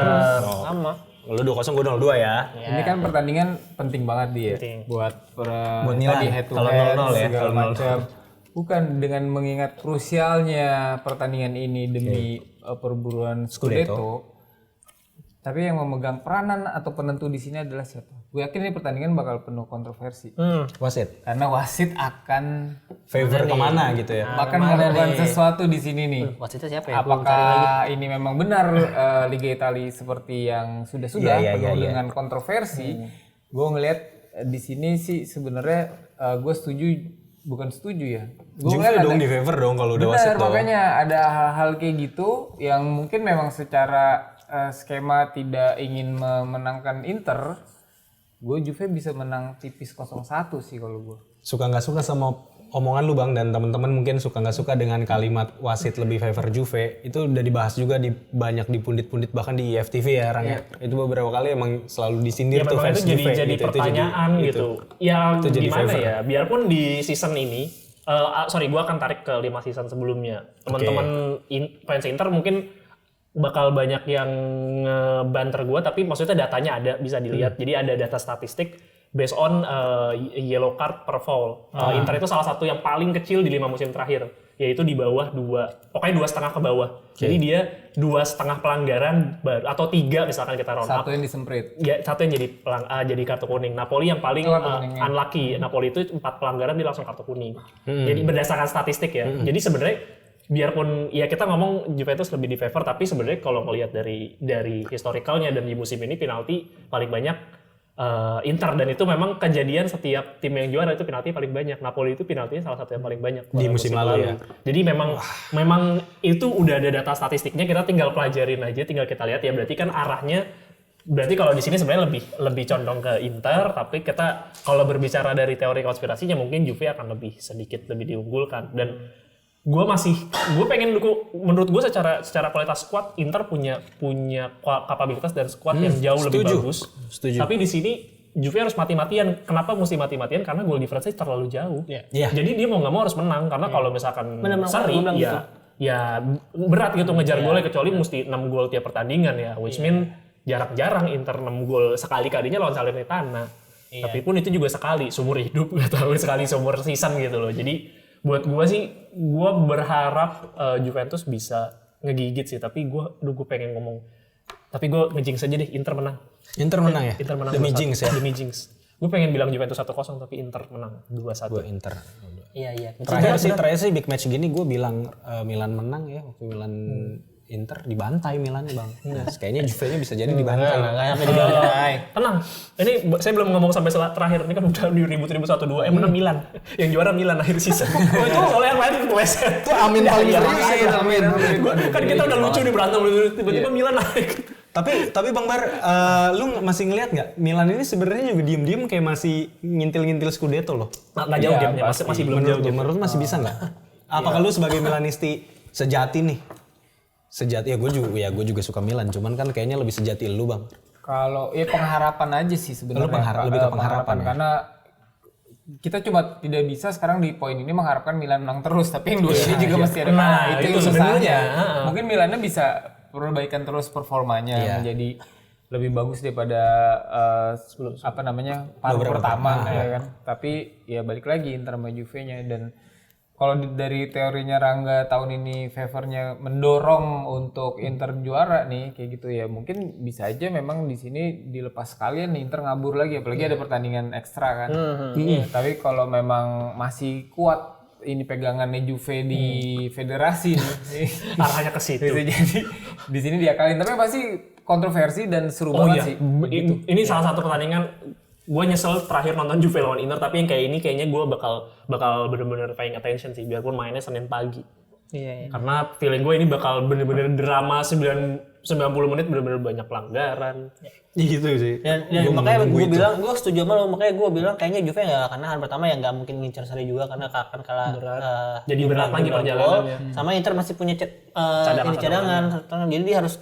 C: sama.
D: Lu 2-0 gue 0-2 ya.
A: Ini kan pertandingan penting banget dia buat
D: Milan.
A: tadi head to
D: Kalau
A: head
D: 0-0 ya,
A: segala
D: kalau 0-0.
A: macam. Bukan dengan mengingat krusialnya pertandingan ini demi perburuan Scudetto. Tapi yang memegang peranan atau penentu di sini adalah siapa? Gue yakin ini pertandingan bakal penuh kontroversi.
D: Wasit.
A: Karena wasit akan
D: Favor kemana gitu ya.
A: bahkan melakukan sesuatu di sini nih.
C: Wasitnya siapa ya?
A: Apakah ini memang benar Liga Italia seperti yang sudah-sudah penuh dengan kontroversi? Gue ngelihat di sini sih sebenarnya gue bukan setuju ya. Gue
D: Juve dong di favor dong kalau udah wasit dong.
A: Makanya ada hal-hal kayak gitu yang mungkin memang secara skema tidak ingin memenangkan Inter. Gue Juve bisa menang tipis 0-1 sih kalau gue.
D: Suka nggak suka sama omongan lu Bang dan teman-teman mungkin suka nggak suka dengan kalimat wasit lebih favor Juve itu udah dibahas juga banyak di pundit-pundit bahkan di IFTV ya Rang ya. Itu beberapa kali emang selalu disindir tuh fans
B: itu
D: Juve
B: jadi
D: gitu.
B: pertanyaan gitu. Ya
D: itu jadi
B: gimana
D: favor.
B: ya? Biarpun di season ini gua akan tarik ke 5 season sebelumnya. Teman-teman fans Inter mungkin bakal banyak yang banter gue, tapi maksudnya datanya ada, bisa dilihat. Jadi ada data statistik based on yellow card per foul. Inter itu salah satu yang paling kecil di 5 musim terakhir, yaitu di bawah 2, pokoknya 2,5 ke bawah. Jadi dia 2,5 pelanggaran baru, atau 3 misalkan kita round up.
A: Satu yang disemprit.
B: Ya, satu yang jadi kartu kuning. Napoli yang paling unlucky. Napoli itu 4 pelanggaran dia langsung kartu kuning. Jadi berdasarkan statistik ya. Jadi sebenarnya biarpun ya kita ngomong Juventus lebih di favor, tapi sebenarnya kalau ngelihat dari historicalnya dan di musim ini penalti paling banyak Inter, dan itu memang kejadian setiap tim yang juara itu penalti paling banyak. Napoli itu penaltinya salah satu yang paling banyak
D: Di musim lalu ya.
B: Jadi memang itu udah ada data statistiknya, kita tinggal pelajarin aja, tinggal kita lihat ya. Berarti kan arahnya, berarti kalau di sini sebenarnya lebih condong ke Inter, tapi kita kalau berbicara dari teori konspirasinya mungkin Juve akan sedikit lebih diunggulkan. Dan gue pengen dukung, menurut gue secara kualitas squad Inter punya kapabilitas dan squad yang jauh lebih bagus. Tapi di sini Juve harus mati-matian. Kenapa mesti mati-matian? Karena goal difference-nya terlalu jauh. Jadi dia mau nggak mau harus menang, karena kalau misalkan seri ya berat gitu ngejar golnya, kecuali mesti 6 gol tiap pertandingan ya, which mean jarang-jarang Inter 6 gol, sekali-kalinya lawan Salernitana. Tapi pun itu juga sekali seumur hidup, gak tahu sekali seumur season gitu loh. Jadi buat gue sih, gue berharap Juventus bisa ngegigit sih, tapi gue pengen ngomong. Tapi gue ngejinx aja deh, Inter menang.
D: Inter menang ya?
B: Inter menang.
D: Demi jinx ya?
B: Demi jinx. Gue pengen bilang Juventus 1-0 tapi Inter menang 2-1.
D: Gue Inter.
C: Iya.
D: Terakhir sih big match gini gue bilang Milan menang ya. Waktu Milan Inter dibantai Milan Bang. Kayaknya Juve-nya bisa jadi dibantai.
C: Enggak sampai dibantai.
B: Tenang. Ini saya belum ngomong sampai terakhir. Ini kan udah di ribut-ribut 1-2. Menang Milan. Yang juara Milan akhir season. Oh itu oleh yang lain Weset.
D: Itu amin paling serius.
A: Amin.
B: Kan kita udah lucu nih berantem. Tiba-tiba Milan naik.
D: Tapi Bang Bar, lu masih ngeliat nggak Milan ini sebenarnya juga diem-diem kayak masih ngintil-ngintil Scudetto loh.
B: Nggak jauh gamenya. Masih belum jauh.
D: Menurut masih bisa nggak? Apakah lu sebagai Milanisti sejati nih? Sejati ya gue juga suka Milan, cuman kan kayaknya lebih sejati lu Bang.
A: Kalau pengharapan aja sih sebenarnya.
D: Lebih ke pengharapan ya?
A: Karena kita cuma tidak bisa sekarang di poin ini mengharapkan Milan menang terus, tapi yang dua ini juga mesti ada kalah. Itu susahnya. Mungkin Milannya bisa perbaikan terus performanya menjadi lebih bagus daripada paruh pertama ya kan. Tapi ya balik lagi Inter sama Juve-nya, dan kalau dari teorinya Rangga tahun ini favornya mendorong untuk Inter juara nih kayak gitu ya, mungkin bisa aja memang di sini dilepas sekalian nih Inter ngabur lagi, apalagi ada pertandingan ekstra kan. Tapi kalau memang masih kuat ini pegangannya Juve di federasi nih,
B: arahnya ke situ.
A: bisa jadi di sini diakalin, tapi pasti kontroversi dan seru banget sih.
B: Ini salah satu pertandingan gue nyesel terakhir nonton Juve lawan Inter, tapi yang kayak ini kayaknya gue bakal bener-bener paying attention sih, biarpun mainnya Senin pagi.
C: Iya.
B: Karena feeling gue ini bakal bener-bener drama 90 menit, bener-bener banyak pelanggaran.
D: Gitu sih.
C: Dan makanya gue bilang, gue setuju sama lo, makanya gue bilang kayaknya Juve nggak akan nahan pertama, ya nggak mungkin ngincer seri juga karena akan kalah berat.
B: Jadi berat lagi perjalanannya.
C: Sama Inter masih punya cadangan. Jadi dia harus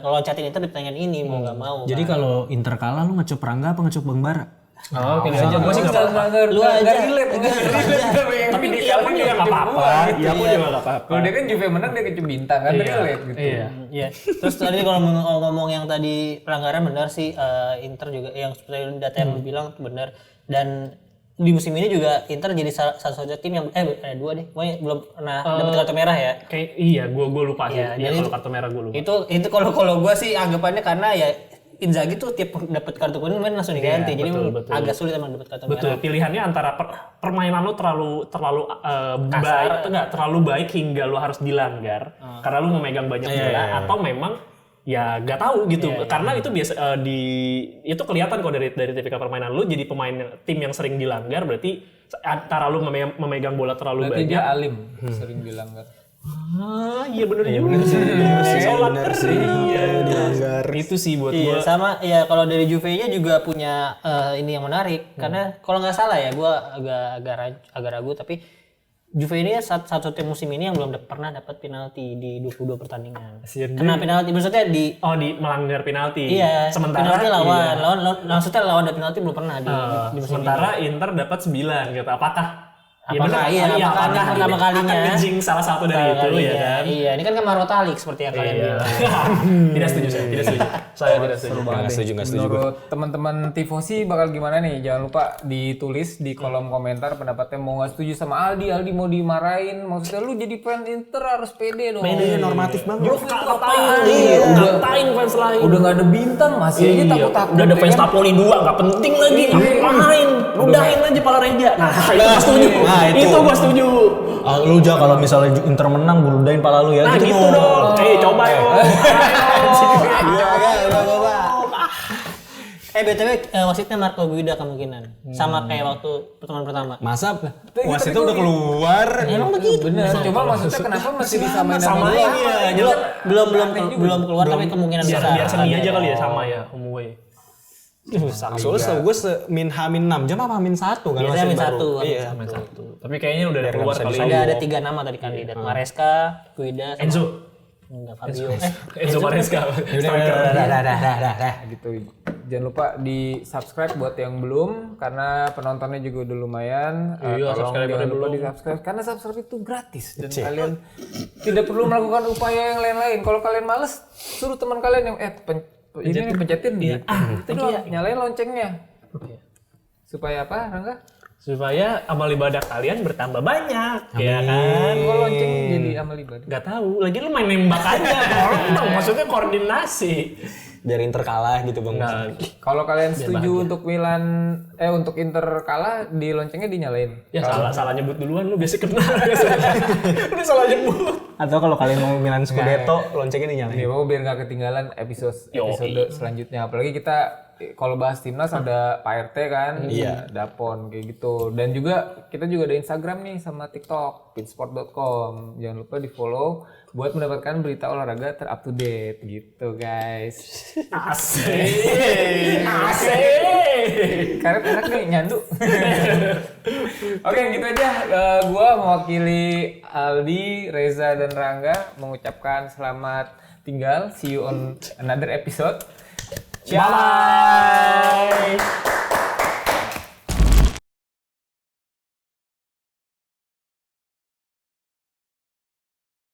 C: ngeloncatin Inter di pertandingan ini mau nggak mau.
D: Jadi kalau Inter kalah lu ngecup Rangga apa ngecup Bang Bara?
B: Oh, pilih aja. Gue sih nggak apa-apa.
C: Lu aja.
B: Tapi dia pun juga nggak apa-apa. Dia pun juga nggak apa-apa.
A: Kalau dia kan Juve menang dia kecup bintang kan, relate gitu.
C: Iya. Terus tadi kalau ngomong yang tadi pelanggaran benar sih, Inter juga yang seperti data yang lu bilang benar, dan di musim ini juga Inter jadi satu-satunya tim yang ada dua deh, pokoknya belum pernah dapat kartu merah ya.
B: Kayak gue lupa sih. Iya, kalau kartu merah gue lupa.
C: Itu kalau gue sih anggapannya karena ya Inzaghi tuh tiap dapat kartu kuning main langsung diganti. Jadi betul. Agak sulit emang dapat kartu merah.
B: Betul, pilihannya antara permainan lu terlalu baik atau enggak terlalu baik hingga lu harus dilanggar karena lu memegang banyak bola, atau memang ya nggak tahu gitu. Karena itu biasa itu kelihatan kok dari tipikal permainan lu, jadi pemain tim yang sering dilanggar berarti antara lu memegang bola terlalu
A: berarti
B: banyak.
A: dia alim sering dilanggar.
B: Iya benar juga. Sholat dilanggar. Itu sih buat gua.
C: Sama ya kalau dari Juve-nya juga punya ini yang menarik karena kalau nggak salah ya gua agak ragu, tapi Juve ini satu tim musim ini yang belum pernah dapat penalti di 22 pertandingan. Kena penalti maksudnya di
B: melanggar penalti.
C: Iya.
B: Sementara
C: penalti lawan maksudnya lawan ada penalti belum pernah di musim
B: sementara
C: ini.
B: Inter dapat 9 gitu. Apakah
C: apakah pertama kalinya
B: akan ngejing salah satu dari itu ya kan?
C: Iya, ini kan Marotta League seperti yang kalian bilang.
B: Tidak setuju saya, tidak setuju. Saya tidak setuju.
D: Nggak setuju.
A: Menurut teman-teman tifosi bakal gimana nih? Jangan lupa ditulis di kolom komentar pendapatnya, mau nggak setuju sama Aldi mau dimarahin. Maksudnya lu jadi fan Inter harus pede dong.
D: Pede normatif banget.
B: Ngapain fans lain?
A: Udah nggak ada bintang masih aja takut-takut.
B: Udah ada fans Napoli 2, nggak penting lagi. Ngapain? Udahin aja pala Reja. Nah, itu gua setuju. Itu gua setuju.
D: Lu aja kalau misalnya Inter menang buludain pala lu ya.
B: Nah gitu dong. Coba yo.
C: BTW wasitnya Marco Guida kemungkinan. Sama kayak waktu pertemuan pertama.
D: Masa wasitnya udah keluar.
C: Emang begitu.
A: Bener. Cuma maksudnya kenapa masih disamain sama
B: ini ya.
C: Belum keluar tapi kemungkinan besar.
B: Biar seni aja kali ya sama ya Homeway.
D: Soalnya gue -6 jam apa -1 kan?
C: Biasanya
D: baru.
C: Iya.
B: Tapi kayaknya udah keluar kali ini.
C: Ada 3 nama tadi kandidat. Maresca, Guida, sama
B: Enzo.
C: Enggak, Fabio.
B: Enzo Maresca.
D: Dah.
A: gitu. Jangan lupa di subscribe buat yang belum, karena penontonnya juga udah lumayan. Tolong jangan lupa di subscribe karena subscribe itu gratis dan kalian tidak perlu melakukan upaya yang lain-lain. Kalau kalian males, suruh teman kalian yang ini nih pencetin nih. Itu doang, nyalain loncengnya. Supaya apa, Rangga?
B: supaya amal ibadah kalian bertambah banyak, ya kan?
A: Kok lonceng jadi amal ibadah?
B: Gak tahu, lagi lu main nembak aja, tolong dong, maksudnya koordinasi.
D: Biar Inter kalah gitu Bang.
B: Nah,
A: Kalau kalian setuju untuk untuk Inter kalah, di loncengnya dinyalain.
B: ya salah nyebut duluan, lu biasa kena. Lu salah nyebut.
D: Atau kalau kalian mau Milan Scudetto, loncengnya dinyalain.
A: Ini mau biar nggak ketinggalan episode selanjutnya. Apalagi kita kalau bahas timnas ada Pak RT kan, Dapon kayak gitu. Dan juga kita juga ada Instagram nih sama TikTok, pinsport.com. Jangan lupa di follow buat mendapatkan berita olahraga ter up to date gitu guys.
B: Asik.
A: Karena enak nih nyandu. Oke gitu aja. Gua mewakili Aldi, Reza dan Rangga mengucapkan selamat tinggal. See you on another episode.
B: Bye.